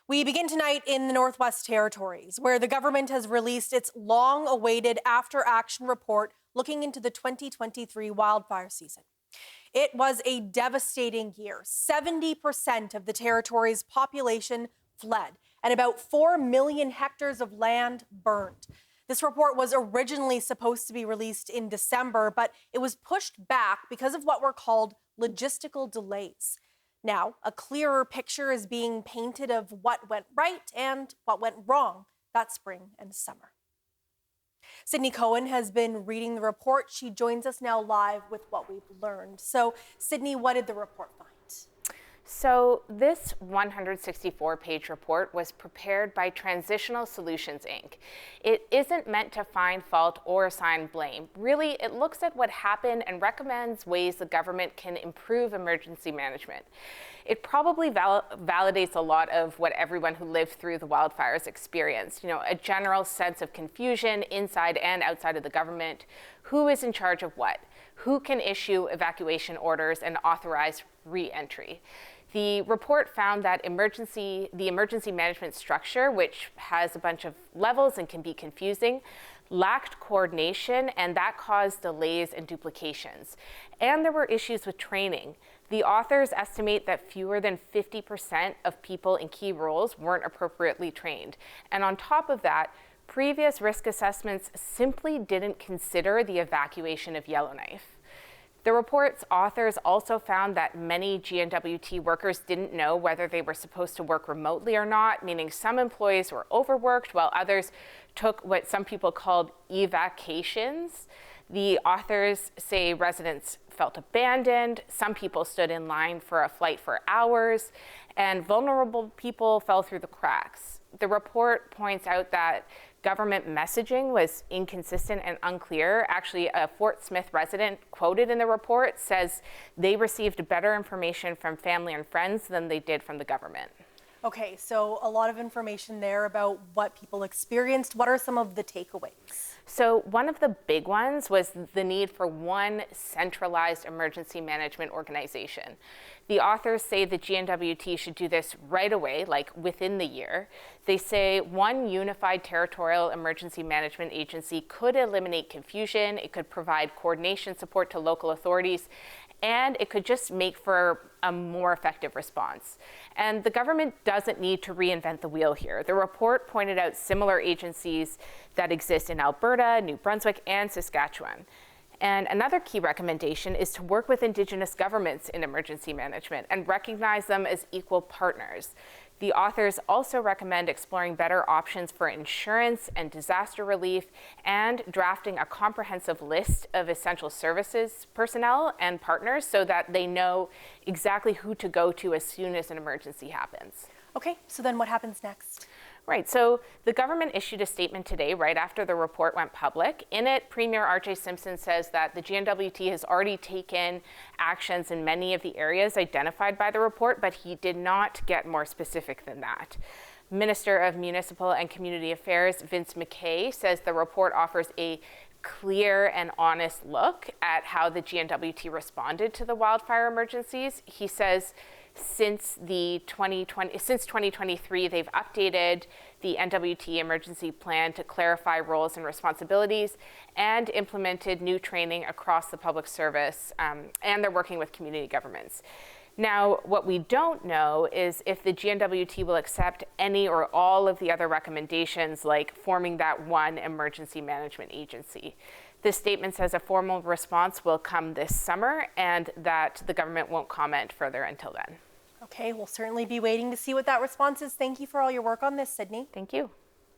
We begin tonight in the Northwest Territories, where the government has released its long-awaited after-action report looking into the 2023 wildfire season. It was a devastating year. 70% of the territory's population fled, and about 4 million hectares of land burned. This report was originally supposed to be released in December, but it was pushed back because of what were called logistical delays. Now, a clearer picture is being painted of what went right and what went wrong that spring and summer. Sydney Cohen has been reading the report. She joins us now live with what we've learned. So, Sydney, what did the report find? So this 164-page report was prepared by Transitional Solutions Inc. It isn't meant to find fault or assign blame. Really, it looks at what happened and recommends ways the government can improve emergency management. It probably validates a lot of what everyone who lived through the wildfires experienced. A general sense of confusion inside and outside of the government. Who is in charge of what? Who can issue evacuation orders and authorize re-entry? The report found that the emergency management structure, which has a bunch of levels and can be confusing, lacked coordination, and that caused delays and duplications. And there were issues with training. The authors estimate that fewer than 50% of people in key roles weren't appropriately trained. And on top of that, previous risk assessments simply didn't consider the evacuation of Yellowknife. The report's authors also found that many N.W.T workers didn't know whether they were supposed to work remotely or not, meaning some employees were overworked while others took what some people called evacations. The authors say residents felt abandoned, some people stood in line for a flight for hours, and vulnerable people fell through the cracks. The report points out that government messaging was inconsistent and unclear. Actually, a Fort Smith resident quoted in the report says they received better information from family and friends than they did from the government. Okay, so a lot of information there about what people experienced. What are some of the takeaways? So one of the big ones was the need for one centralized emergency management organization. The authors say the N.W.T should do this right away, like within the year. They say one unified territorial emergency management agency could eliminate confusion, it could provide coordination support to local authorities, and it could just make for a more effective response. And the government doesn't need to reinvent the wheel here. The report pointed out similar agencies that exist in Alberta, New Brunswick, and Saskatchewan. And another key recommendation is to work with Indigenous governments in emergency management and recognize them as equal partners. The authors also recommend exploring better options for insurance and disaster relief and drafting a comprehensive list of essential services personnel and partners so that they know exactly who to go to as soon as an emergency happens. Okay, so then what happens next? Right, so the government issued a statement today right after the report went public. In it, Premier R.J. Simpson says that the N.W.T has already taken actions in many of the areas identified by the report, but he did not get more specific than that. Minister of Municipal and Community Affairs, Vince McKay, says the report offers a clear and honest look at how the N.W.T responded to the wildfire emergencies. He says since 2023, they've updated the N.W.T emergency plan to clarify roles and responsibilities and implemented new training across the public service, and they're working with community governments. Now, what we don't know is if the N.W.T will accept any or all of the other recommendations, like forming that one emergency management agency. This statement says a formal response will come this summer and that the government won't comment further until then. Okay, we'll certainly be waiting to see what that response is. Thank you for all your work on this, Sydney. Thank you.